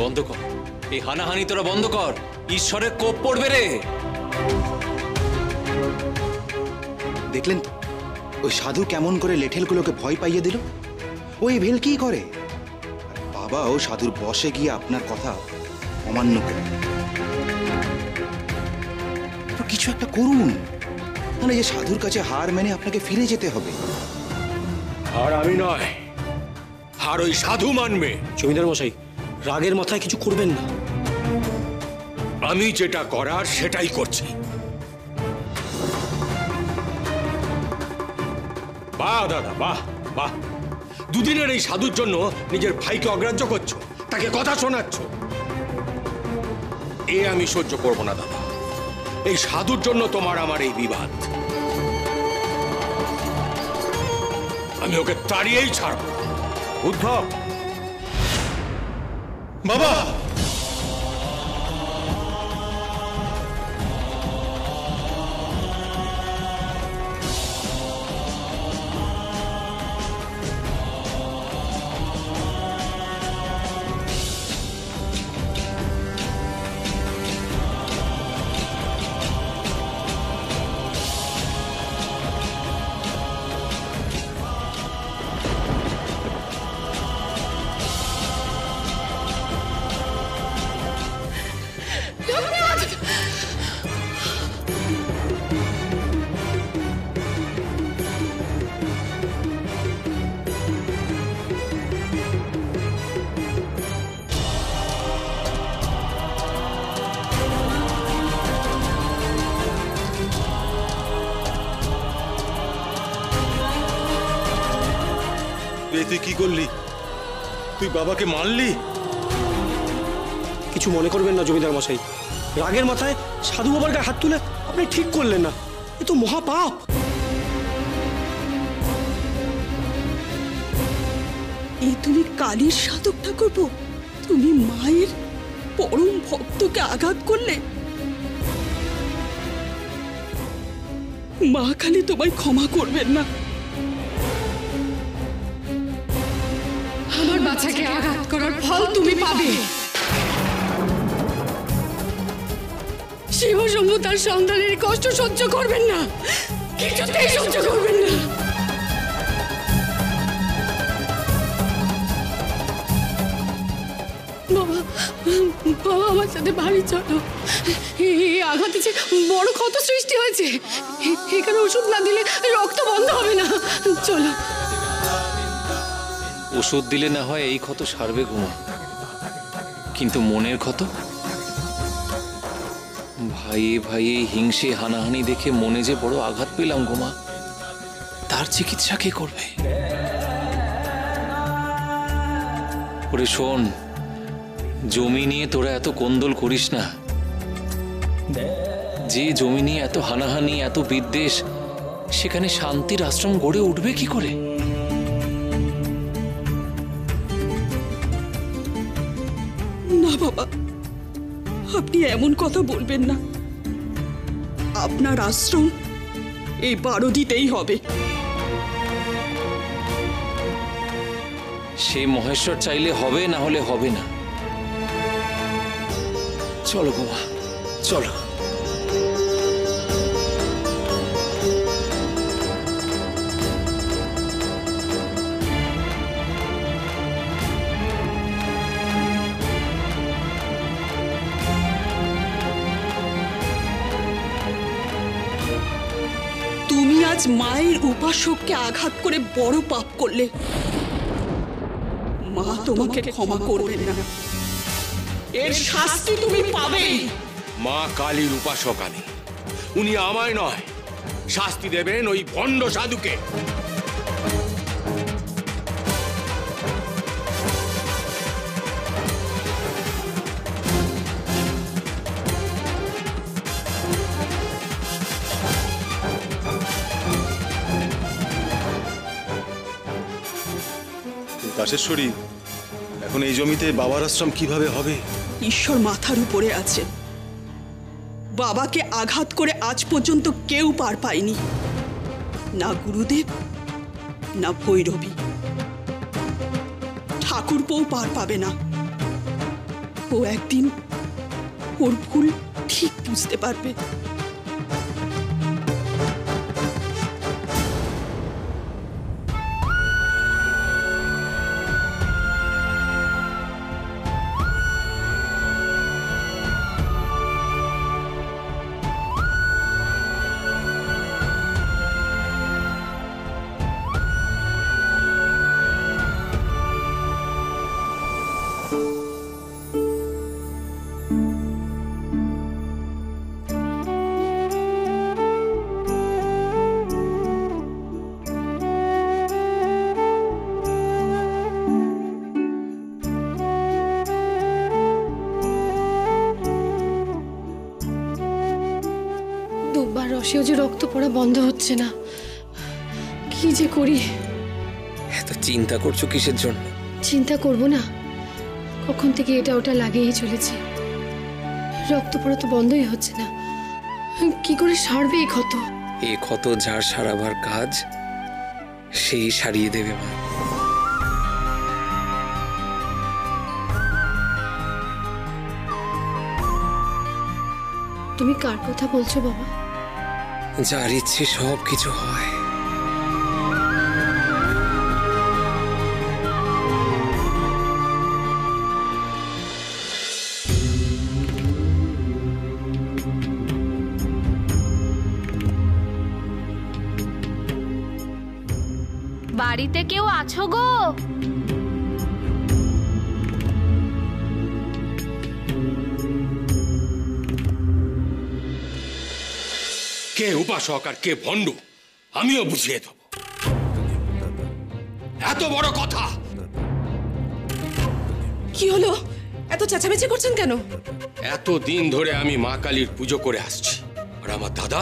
বন্ধ কর, এই হানাহানি তোরা বন্ধ কর, ঈশ্বরের কোপ পড়বে রে। দেখলেন ওই সাধু কেমন করে লেঠেলগুলোকে ভয় পাইয়ে দিল? ওই ভেল কি করে? বাবা ও সাধুর বসে গিয়ে আপনার কথা অমান্য করে। কিছু একটা করুন, মানে যে সাধুর কাছে হার মেনে আপনাকে ফিরে যেতে হবে। আর আমি নয়, আর ওই সাধু মানবে। জমিদার মশাই, রাগের মাথায় কিছু করবেন না। আমি যেটা করার সেটাই করছি। বাহ দাদা, বাহ বাহ, দুদিনের এই সাধুর জন্য নিজের ভাইকে অগ্রাহ্য করছো, তাকে কথা শোনাচ্ছ। এ আমি সহ্য করব না দাদা। এই সাধুর জন্য তোমার আমার এই বিবাদ। আমি ওকে তাড়িয়েই ছাড়ব। উদ্ধব বাবা, তুই কি করলি? তুই বাবাকে মারলি? কিছু মনে করবেন না জমিদার মশাই, রাগের মাথায় সাধু বাবার গায়ে হাত তুলে আপনি ঠিক করলেন না। এ তো মহাপাপ। এই তুমি কালীর সাধক ঠাকুরপো, তুমি মায়ের পরম ভক্তকে আঘাত করলে। মা কালী তোমায় ক্ষমা করবেন না। আমার বাচ্চাকে আঘাত করার ফল তুমি পাবে। শিবশম্ভু তার সন্তানের কষ্ট সহ্য করবেন না, কিছুতেই সহ্য করবেন না। বাবা, বাবা আমার সাথে বাড়ি চলো। এই আঘাতে যে বড় ক্ষত সৃষ্টি হয়েছে, এখানে ওষুধ না দিলে রক্ত বন্ধ হবে না। চলো। ওষুধ দিলে না হয় এই ক্ষত সারবে ঘুমা, কিন্তু মনের ক্ষত? ভাইয়ে ভাইয়ে হিংসে হানাহানি দেখে মনে যে বড় আঘাত পেলাম ঘুমা, তার চিকিৎসা কে করবে? ওরে শোন, জমি নিয়ে তোরা এত কোন্দল করিস না। যে জমি নিয়ে এত হানাহানি, এত বিদ্বেষ, সেখানে শান্তির আশ্রম গড়ে উঠবে কি করে? না বাবা, আপনি এমন কথা বলবেন না। আপনার আশ্রম এই বারোদিতেই হবে। সে মহেশ্বর চাইলে হবে, না হলে হবে না। চলো গোমা, চলো। তুমি আজ মায়ের উপাসককে আঘাত করে বড় পাপ করলে। মা তোমাকে ক্ষমা করবেন না, এর শাস্তি তুমি পাবেই। মা কালীর উপাসক আমি, উনি আমায় নয়, শাস্তি দেবেন ওই ভণ্ড সাধুকে। দাসেশ্বরী, এখন এই জমিতে বাবার আশ্রম কিভাবে হবে? ঈশ্বর মাথার উপরে আছে। বাবাকে আঘাত করে আজ পর্যন্ত কেউ পার পায়নি, না গুরুদেব না ভৈরবী। ঠাকুরপোও পার পাবে না। ও একদিন ওর ভুল ঠিক বুঝতে পারবে। দুবার রসেও যে রক্ত পড়া বন্ধ হচ্ছে না, কি যে করি। এত চিন্তা করছো কিসের জন্য? চিন্তা করব না, কখন থেকে এটা ওটা লাগিয়েই চলেছে, রক্ত পড়া তো বন্ধই হচ্ছে না। কি করে সারবে এই ক্ষত? এই ক্ষত যার সারাবার কাজ সেই সারিয়ে দেবে মা। তুমি কার কথা বলছো বাবা? যার ইচ্ছে সব কিছু হয়। বাড়িতে কেউ আছো গো? কে উপাসক আর কে ভণ্ড আমিও বুঝিয়ে দেব। এত বড় কথা! কি হলো, এত চেঁচামেচি করছেন কেন? এতদিন ধরে আমি মা কালীর পুজো করে আসছি, আর আমার দাদা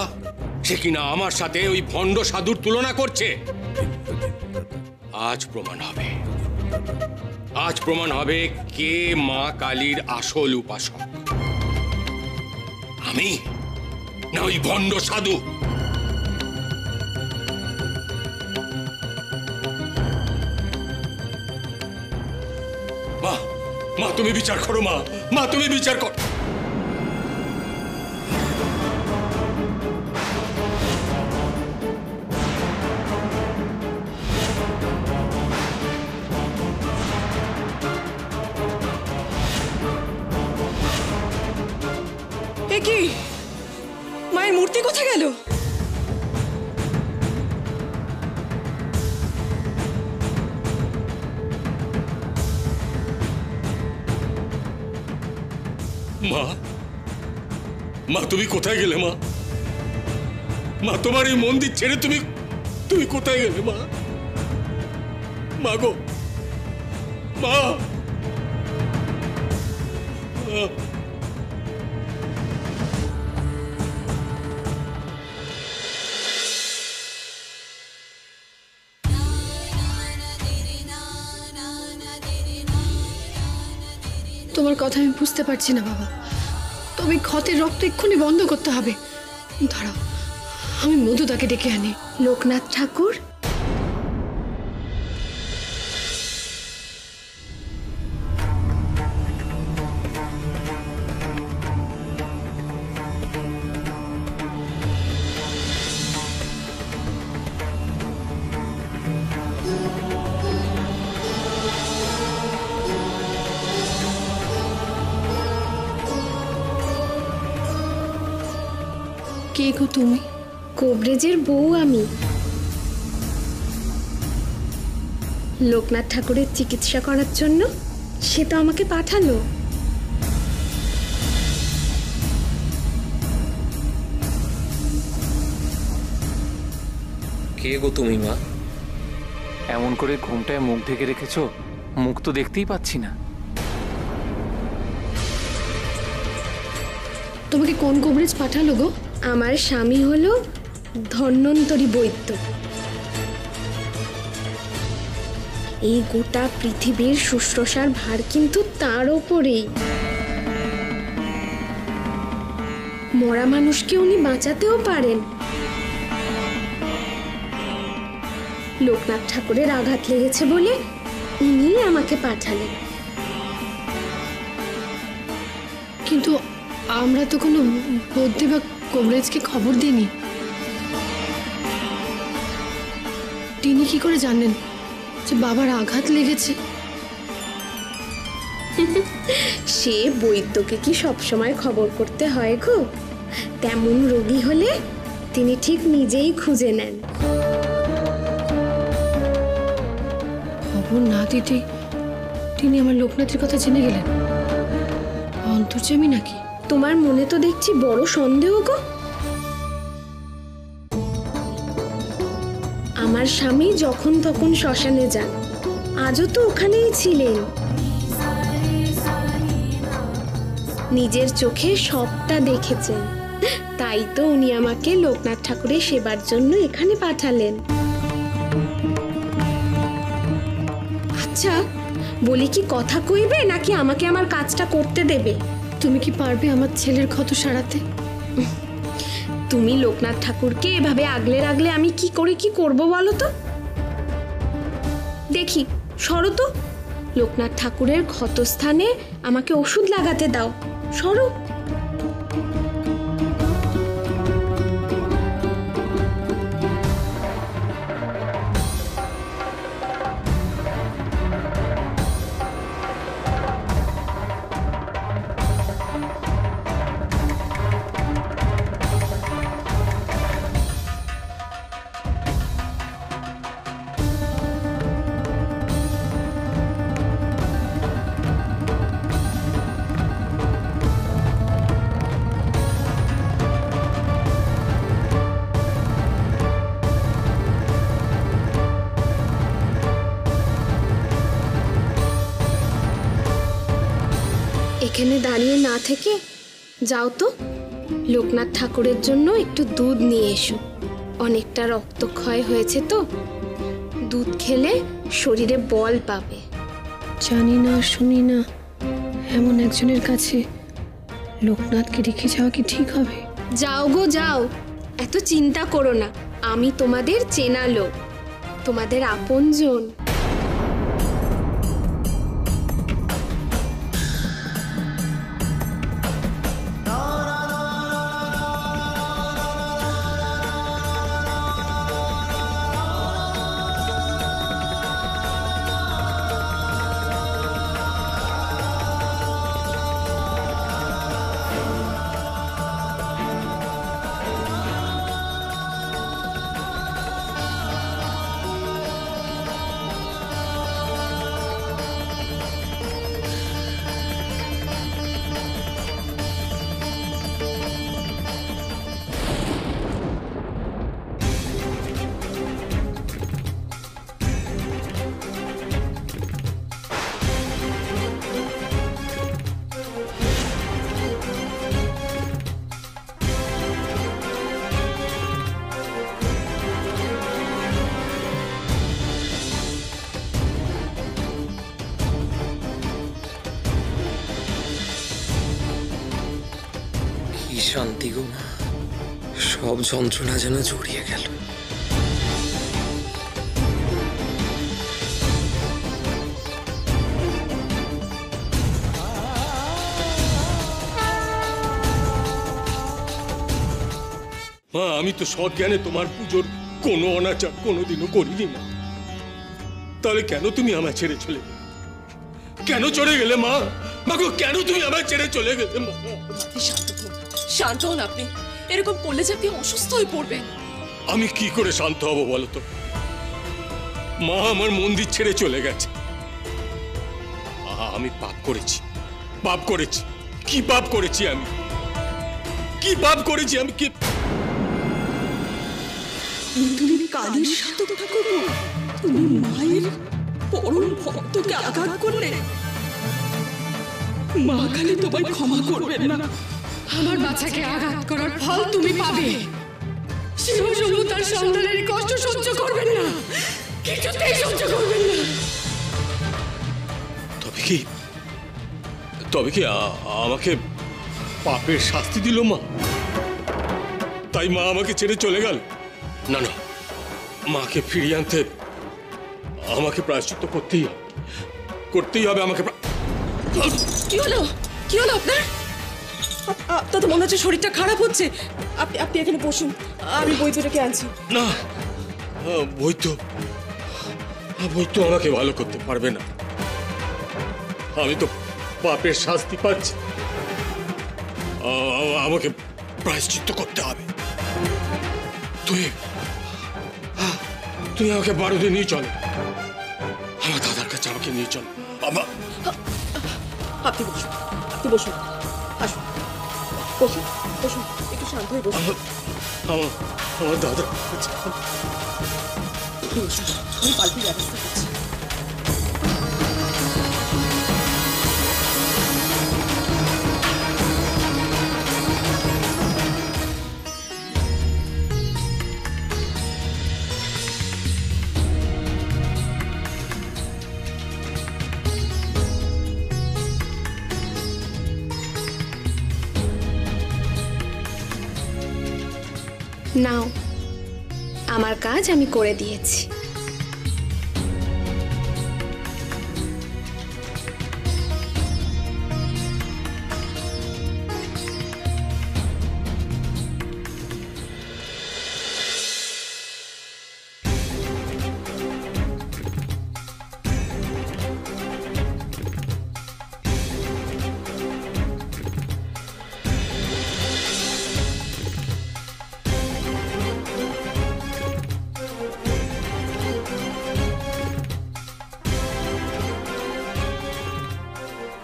সে কিনা আমার সাথে ওই ভণ্ড সাধুর তুলনা করছে। আজ প্রমাণ হবে, আজ প্রমাণ হবে কে মা কালীর আসল উপাসক, আমি না ওই ভণ্ড সাধু। মা, মা তুমি বিচার করো, মা, মা তুমি বিচার করো। এ কি, মায়ের মূর্তি কোথায় গেল? মা, মা তুমি কোথায় গেলে মা? মা তোমার এই মন্দির ছেড়ে তুমি তুমি কোথায় গেলে মা? মা গো, মা, মা। তোমার কথা আমি বুঝতে পারছি না বাবা, তবে ক্ষতের রক্ত এক্ষুনি বন্ধ করতে হবে। দাঁড়াও, আমি মধুদাকে ডেকে আনি। লোকনাথ ঠাকুর, কে গো তুমি? কোবরেজের বউ আমি। লোকনাথ ঠাকুরের চিকিৎসা করার জন্য সে তো আমাকে পাঠালো। কে গো তুমি মা? এমন করে ঘুমটায় মুখ ঢেকে রেখেছো, মুখ তো দেখতেই পাচ্ছি না। তোমাকে কোন কবরেজ পাঠালো গো? আমার স্বামী হলো ধন্বন্তরী বৈদ্য। এই গোটা পৃথিবীর শুশ্রূষার ভার কিন্তু তার ওপরেই। মরা মানুষকে উনি বাঁচাতেও পারেন। লোকনাথ ঠাকুরের আঘাত লেগেছে বলে উনি আমাকে পাঠালেন। কিন্তু আমরা তো কোনো বদ্যি বা কবরেজকে খবর দিইনি। তিনি কি করে জানলেন যে বাবার আঘাত লেগেছে? সে বৈদ্যকে কি সবসময় খবর করতে হয় গো? তেমন রোগী হলে তিনি ঠিক নিজেই খুঁজে নেন। খবর না দিতেই তিনি আমার লোকনাথের কথা জেনে গেলেন। অন্তর্যামী নাকি? তোমার মনে তো দেখছি বড় সন্দেহ গো। আমার স্বামী যখন তখন শ্মশানে যান, আজও তো ওখানেই ছিলেন। নিজের চোখে সবটা দেখেছেন, তাই তো উনি আমাকে লোকনাথ ঠাকুরের সেবার জন্য এখানে পাঠালেন। আচ্ছা বলি, কি কথা কইবে নাকি আমাকে আমার কাজটা করতে দেবে? তুমি কি পারবে আমার ছেলের ক্ষত সারাতে? তুমি লোকনাথ ঠাকুরকে এভাবে আগলে রাখলে আমি কি করে কি করব বলো তো? দেখি সরো তো, লোকনাথ ঠাকুরের ক্ষতস্থানে আমাকে ওষুধ লাগাতে দাও। সরো। এখানে দাঁড়িয়ে না থেকে যাও তো, লোকনাথ ঠাকুরের জন্য একটু দুধ নিয়ে এসো। অনেকটা রক্তক্ষয় হয়েছে তো, দুধ খেলে শরীরে বল পাবে। জানি না শুনি না এমন একজনের কাছে লোকনাথকে রেখে যাওয়া কি ঠিক হবে? যাও গো যাও, এত চিন্তা করো না। আমি তোমাদের চেনা লোক, তোমাদের আপনজন। কি শান্তি গো মা, সব যন্ত্রণা যেন জড়িয়ে গেল। মা আমি তো সজ্ঞানে তোমার পুজোর কোনো অনাচার কোনোদিনও করিনি মা। তাহলে কেন তুমি আমায় ছেড়ে চলে গেলে? কেন চলে গেলে মা? মাগো কেন তুমি আমায় ছেড়ে চলে গেলে মা? শান্ত হন আপনি। এরকম করলে যে আপনি অসুস্থ হয়ে পড়বেন। আমি কি করে শান্ত হব বলো তো? মা আমার মন্দির ছেড়ে চলে গেছে। আমি পাপ করেছি, পাপ করেছি। কি পাপ করেছি আমি? কি পাপ করেছি আমি? কি তুমি কালীর সাধক ঠাকুর, তুমি মায়ের পরম ভক্তকে আঘাত করলে। মা কালী তোমায় ক্ষমা করবেন না। আমার বাচ্চাকে আঘাত করার ফল তুমি পাবে। শিব শম্ভু তার সন্তানের কষ্ট সহ্য করবেন না, কিছুতেই সহ্য করবেন না। তবে কি আমাকে পাপের শাস্তি দিল মা? তাই মা আমাকে ছেড়ে চলে গেল? না না, মাকে ফিরিয়ে আনতে আমাকে প্রায়শ্চিত্ত করতেই হবে, করতেই হবে আমাকে। কি হলো? কি হলো আপনার? আপনার তো মনে হচ্ছে শরীরটা খারাপ হচ্ছে। আপনি এখানে বসুন, আমি বৈদ্য ডেকে আনছি। না, বৈদ্য আমাকে ভালো করতে পারবে না। আমি তো পাপের শাস্তি পাচ্ছি, আমাকে প্রায়শ্চিত্ত করতে হবে। তুই আমাকে বারোদে নিয়ে চল, আমার দাদার কাছে আমাকে নিয়ে চল। আপনি বসুন, আসুন, বসুন, একটু শান্ত হয়ে বসুন। আমার দাদা, আমি পাল্টি ব্যবস্থা করছি। নাও, আমার কাজ আমি করে দিয়েছি।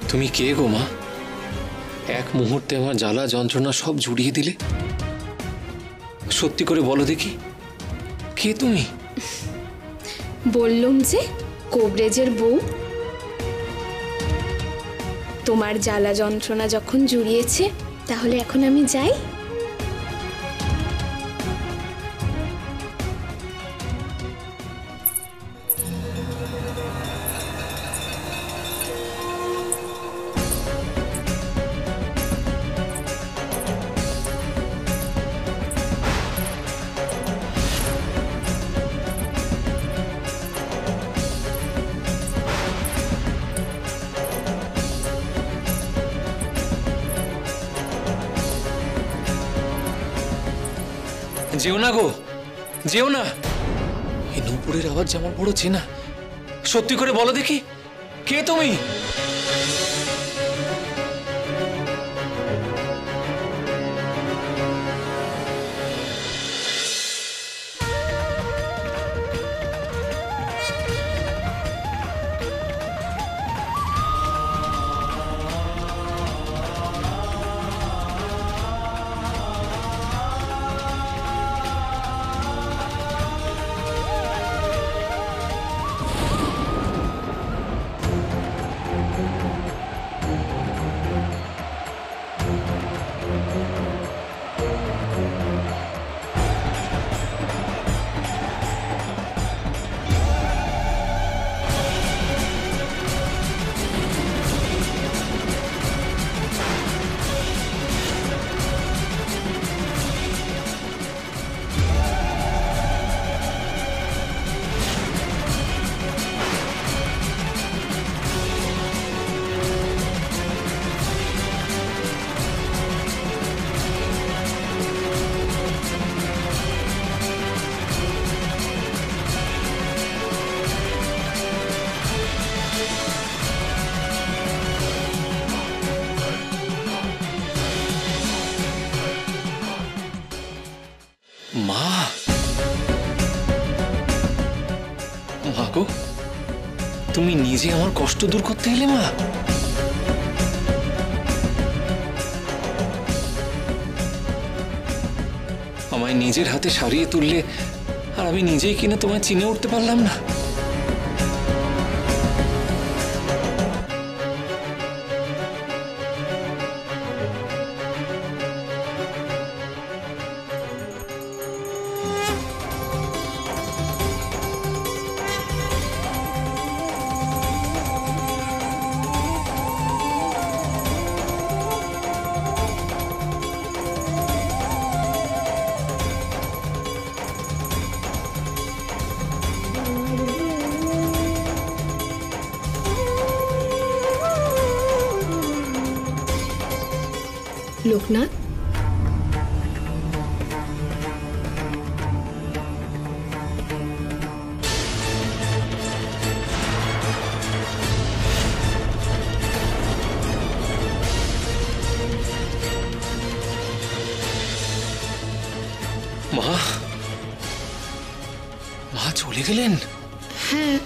তুমি কে গো মা? এক মুহূর্তে আমার জ্বালা যন্ত্রণা সব জুড়িয়ে দিলে। সত্যি করে বলো দেখি, কে তুমি? বললুম যে কোবরেজের বউ। তোমার জ্বালা যন্ত্রণা যখন জুড়িয়েছে, তাহলে এখন আমি যাই। যেও না গো, যেও না। এই নূপুরের আওয়াজ আমার বড় চেনা। সত্যি করে বলো দেখি, কে তুমি? মা, মা গো, তুমি নিজে আমার কষ্ট দূর করতে এলে মা? আমায় নিজের হাতে সারিয়ে তুললে, আর আমি নিজেই কিনা তোমায় চিনে উঠতে পারলাম না। লোকনাথ, মা, মা চলে গেলেন? হ্যাঁ,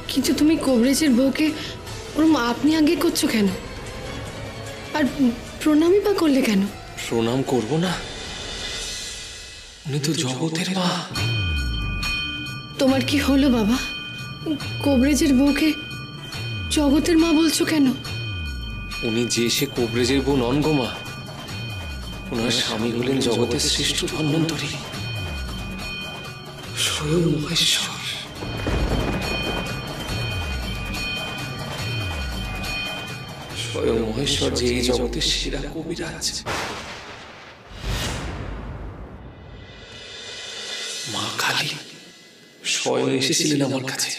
কিন্তু তুমি কবরেজের বউকে ওরম আপনি আগে করছো কেন? আর প্রণামই বা করলে কেন? প্রণাম করব না? উনি তো জগতের মা। তোমার কি হলো বাবা? কবরেজের বউকে জগতের মা বলছো কেন? উনি যে সে কবরেজের বউ নন গো মা। ওনার স্বামী হলেন জগতের শ্রেষ্ঠ ধন্বন্তরী, স্বয়ং মহেশ্বর। স্বয়ং মহেশ্বর যে এই জগতের সেরা কবিরাজ। মা কালী স্বয়ং এসেছিলেন আমার কাছে।